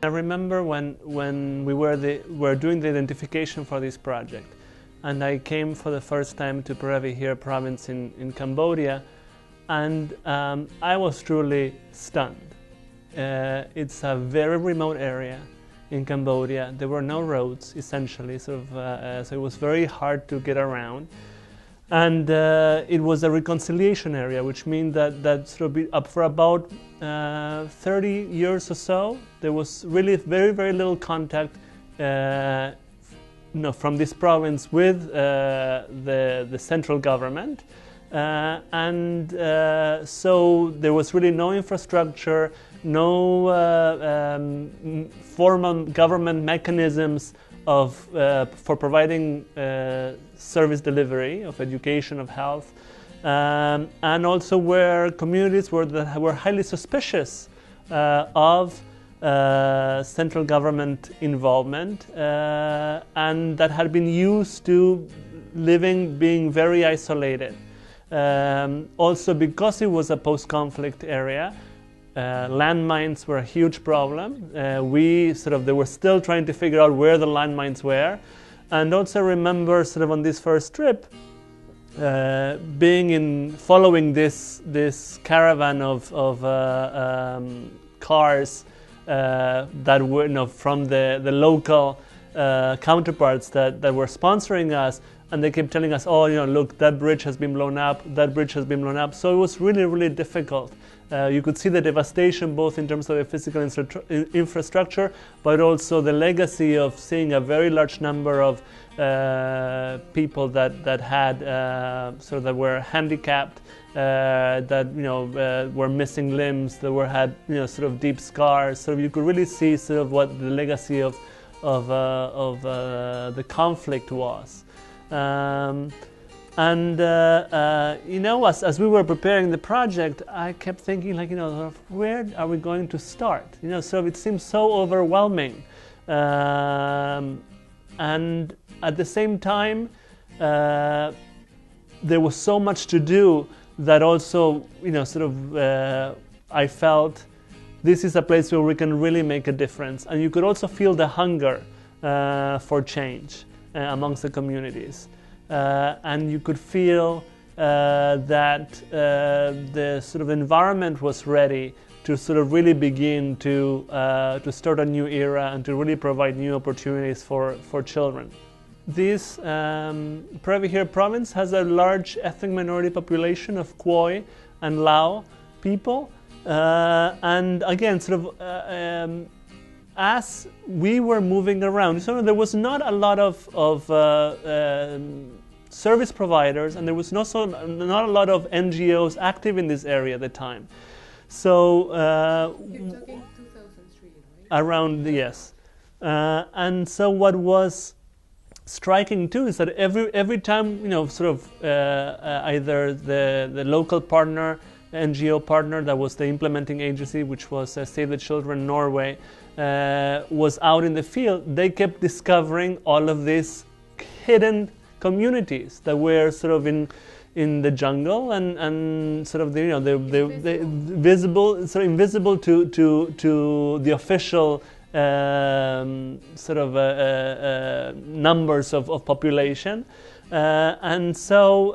I remember when we were doing the identification for this project, and I came for the first time to Purevihir province in Cambodia, and I was truly stunned. It's a very remote area in Cambodia. There were no roads, essentially, so it was very hard to get around. And it was a reconciliation area, which means that for about 30 years or so, there was really very, very little contact from this province with the central government. So there was really no infrastructure, no formal government mechanisms for providing service delivery of education, of health, and also where communities were highly suspicious of central government involvement, and that had been used to being very isolated. Also, because it was a post-conflict area, landmines were a huge problem. They were still trying to figure out where the landmines were. And also remember on this first trip, following this caravan of cars that were from the local counterparts that were sponsoring us, and they kept telling us, oh, look, that bridge has been blown up, that bridge has been blown up. So it was really, really difficult. You could see the devastation both in terms of the physical infrastructure, but also the legacy of seeing a very large number of people that were handicapped, that were missing limbs, that had deep scars. So you could really see what the legacy of the conflict was. As we were preparing the project, I kept thinking, where are we going to start? So it seems so overwhelming, and at the same time, there was so much to do that also, I felt this is a place where we can really make a difference, and you could also feel the hunger for change amongst the communities. And you could feel that the environment was ready to really begin to start a new era and to really provide new opportunities for children. This Purevihir province has a large ethnic minority population of Khoi and Lao people, and again, as we were moving around, there was not a lot of service providers, and there was not a lot of NGOs active in this area at the time. So you're talking 2003, right? Around, yes. And so what was striking too is that every time either the local partner, NGO partner that was the implementing agency, which was Save the Children Norway, was out in the field, they kept discovering all of these hidden communities that were in the jungle and they visible, invisible to the official numbers of population, and so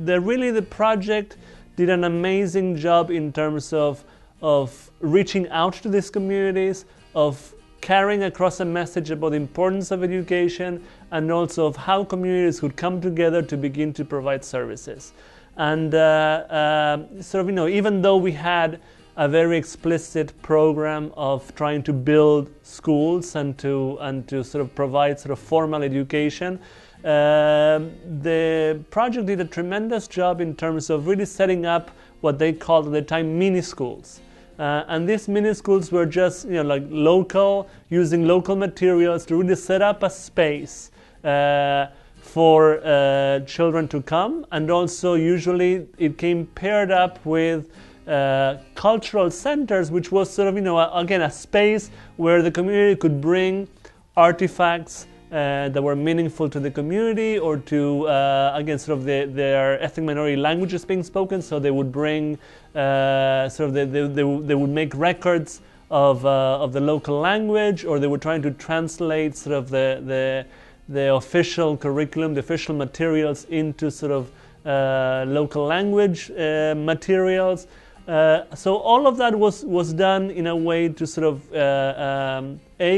the project did an amazing job in terms of reaching out to these communities, of carrying across a message about the importance of education, and also of how communities could come together to begin to provide services. And even though we had a very explicit program of trying to build schools and to provide formal education, the project did a tremendous job in terms of really setting up what they called at the time mini schools. And these mini schools were just local, using local materials to really set up a space for children to come, and also usually it came paired up with cultural centers, which was again a space where the community could bring artifacts that were meaningful to the community, or to again their ethnic minority languages being spoken. So they would bring they would make records of the local language, or they were trying to translate sort of the official curriculum, the official materials into sort of local language materials. So all of that was done in a way to sort of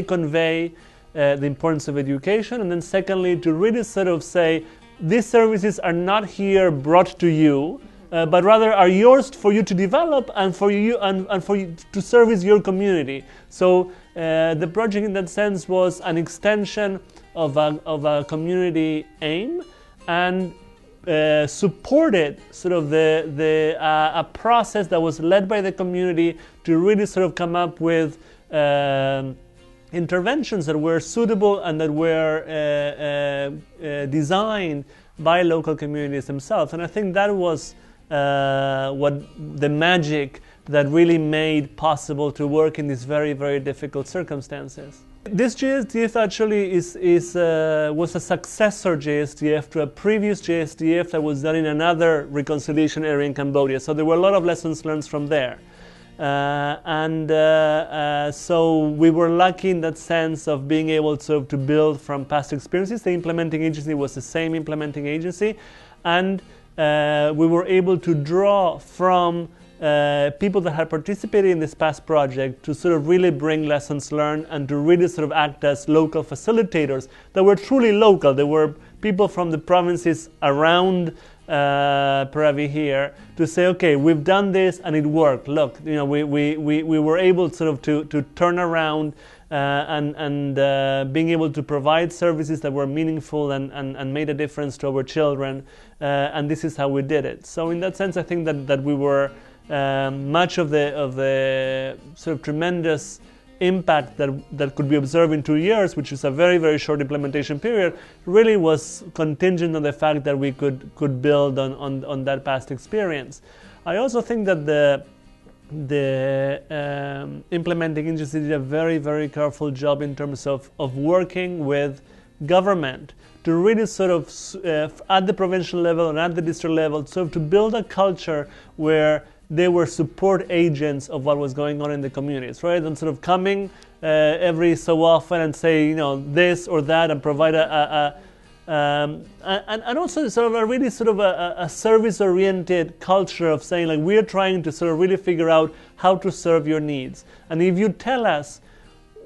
convey the importance of education, and then secondly to really sort of say these services are not here brought to you, but rather are yours for you to develop and for you and for you to service your community. So the project in that sense was an extension of a community aim, and supported sort of a process that was led by the community to really sort of come up with interventions that were suitable and that were designed by local communities themselves. And I think that was what the magic that really made possible to work in these very, very difficult circumstances. This JSDF actually was a successor JSDF to a previous JSDF that was done in another reconciliation area in Cambodia. So there were a lot of lessons learned from there. So we were lucky in that sense of being able to build from past experiences. The implementing agency was the same implementing agency, and we were able to draw from people that had participated in this past project to sort of really bring lessons learned and to really sort of act as local facilitators that were truly local. There were people from the provinces around Peravi here to say, okay, we've done this and it worked. Look, you know, we were able sort of to turn around and being able to provide services that were meaningful and made a difference to our children, and this is how we did it. So in that sense, I think that we were much of the sort of tremendous impact that could be observed in 2 years, which is a very, very short implementation period, really was contingent on the fact that we could build on that past experience. I also think that the implementing agency did a very, very careful job in terms of working with government to really sort of at the provincial level and at the district level, sort of to build a culture where they were support agents of what was going on in the communities, right? And sort of coming every so often and say, you know, this or that, and provide and also sort of a really sort of a service-oriented culture of saying, like, we're trying to sort of really figure out how to serve your needs. And if you tell us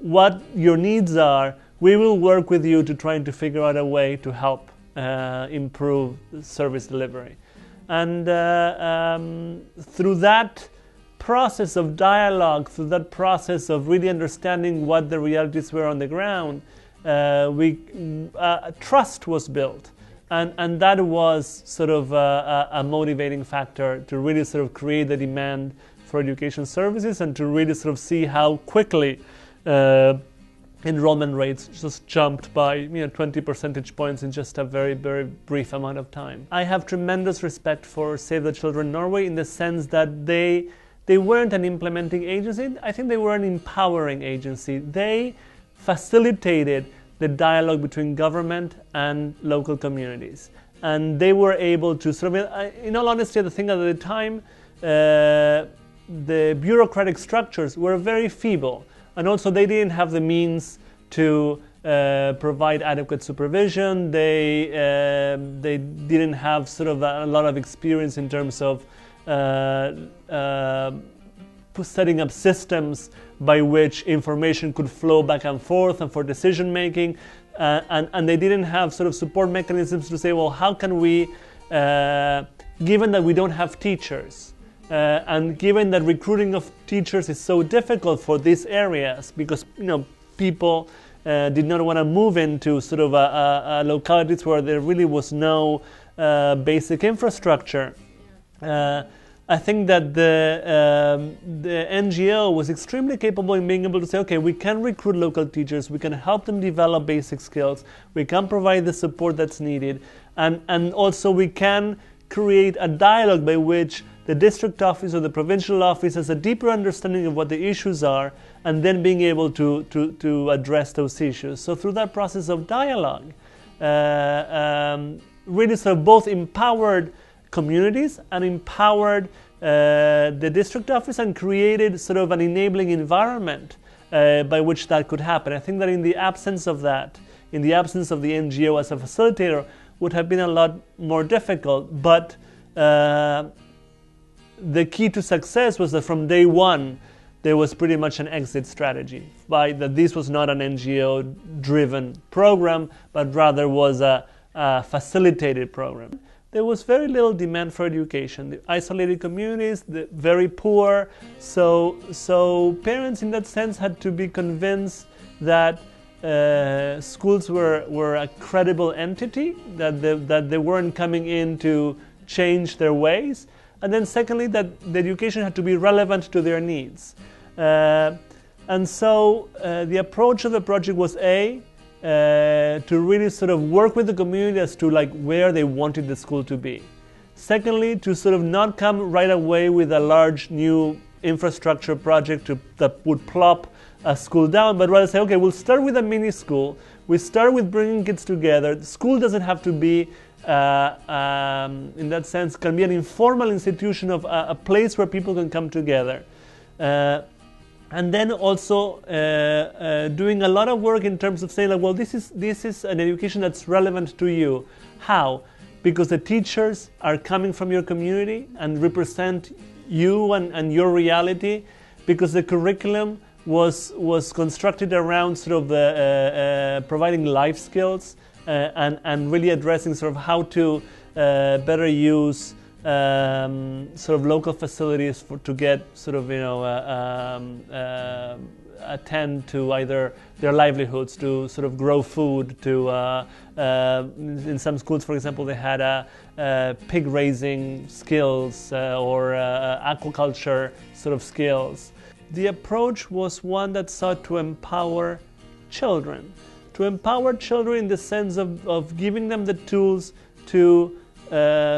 what your needs are, we will work with you to try to figure out a way to help improve service delivery. And through that process of dialogue, through that process of really understanding what the realities were on the ground, trust was built. And that was sort of a motivating factor to really sort of create the demand for education services and to really sort of see how quickly enrollment rates just jumped by 20 percentage points in just a very, very brief amount of time. I have tremendous respect for Save the Children Norway in the sense that they weren't an implementing agency. I think they were an empowering agency. They facilitated the dialogue between government and local communities. And they were able to sort of, in all honesty, I think at the time, the bureaucratic structures were very feeble. And also they didn't have the means to provide adequate supervision. They didn't have sort of a lot of experience in terms of setting up systems by which information could flow back and forth and for decision making. And they didn't have sort of support mechanisms to say, well, how can we, given that we don't have teachers, and given that recruiting of teachers is so difficult for these areas because people did not want to move into sort of localities where there really was no basic infrastructure. I think that the NGO was extremely capable in being able to say, okay, we can recruit local teachers, we can help them develop basic skills, we can provide the support that's needed, and also we can create a dialogue by which the district office or the provincial office has a deeper understanding of what the issues are and then being able to address those issues. So through that process of dialogue, really sort of both empowered communities and empowered the district office and created sort of an enabling environment by which that could happen. I think that in the absence of that, in the absence of the NGO as a facilitator, would have been a lot more difficult. But the key to success was that from day one, there was pretty much an exit strategy, that this was not an NGO-driven program, but rather was a facilitated program. There was very little demand for education. The isolated communities, the very poor, so parents in that sense had to be convinced that schools were a credible entity, that they weren't coming in to change their ways, and then secondly, that the education had to be relevant to their needs. And so the approach of the project was to really sort of work with the community as to like where they wanted the school to be. Secondly, to sort of not come right away with a large new infrastructure project that would plop a school down, but rather say, okay, we'll start with a mini school. We start with bringing kids together. The school doesn't have to be, in that sense, can be an informal institution of a place where people can come together. And then also doing a lot of work in terms of saying, like, well, this is an education that's relevant to you. How? Because the teachers are coming from your community and represent you and your reality. Because the curriculum was constructed around sort of the providing life skills and really addressing sort of how to better use sort of local facilities to get sort of attend to either their livelihoods, to sort of grow food, to in some schools, for example, they had pig raising skills or aquaculture sort of skills. The approach was one that sought to empower children in the sense of giving them the tools to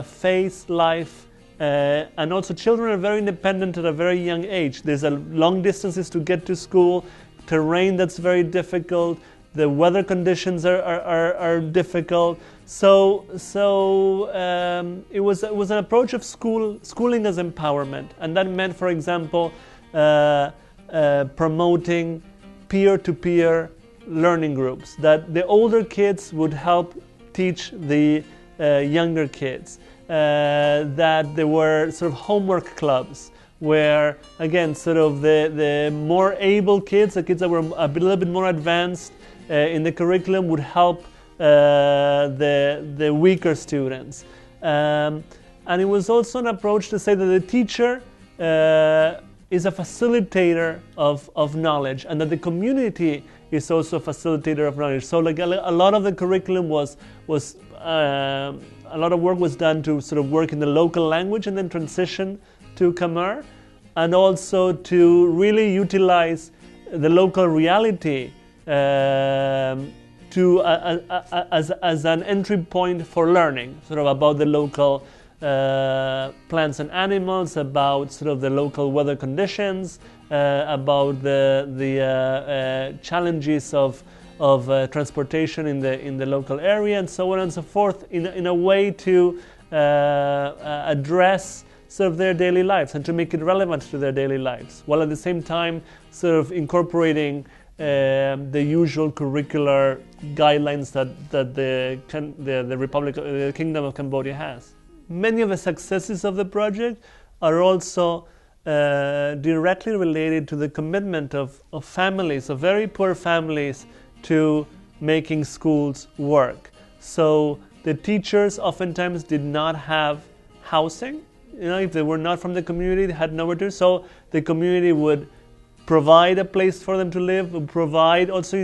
face life, and also children are very independent at a very young age. There's long distances to get to school, terrain that's very difficult, the weather conditions are difficult. So it was an approach of schooling as empowerment, and that meant, for example, promoting peer-to-peer learning groups, that the older kids would help teach the younger kids, that there were sort of homework clubs where, again, sort of the more able kids, the kids that were a little bit more advanced in the curriculum, would help the weaker students. And it was also an approach to say that the teacher is a facilitator of knowledge, and that the community is also a facilitator of knowledge. So like a lot of the curriculum was a lot of work was done to sort of work in the local language and then transition to Khmer, and also to really utilize the local reality as an entry point for learning, sort of about the local plants and animals, about sort of the local weather conditions, about the challenges of transportation in the local area, and so on and so forth, in a way to address sort of their daily lives and to make it relevant to their daily lives, while at the same time sort of incorporating the usual curricular guidelines that the Kingdom of Cambodia has. Many of the successes of the project are also directly related to the commitment of families, of very poor families, to making schools work. So the teachers oftentimes did not have housing. If they were not from the community, they had nowhere to. So the community would provide a place for them to live, would provide also,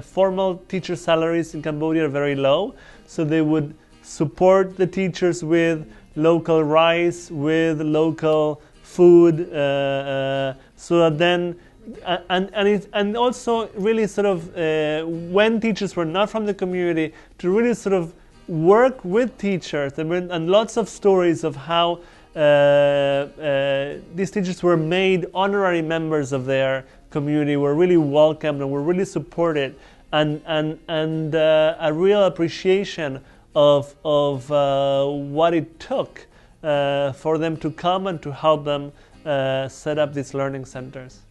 formal teacher salaries in Cambodia are very low. So they would support the teachers with local rice, with local food, so that then, and also really sort of when teachers were not from the community, to really sort of work with teachers, and lots of stories of how these teachers were made honorary members of their community, were really welcomed and were really supported, and a real appreciation of what it took for them to come and to help them set up these learning centers.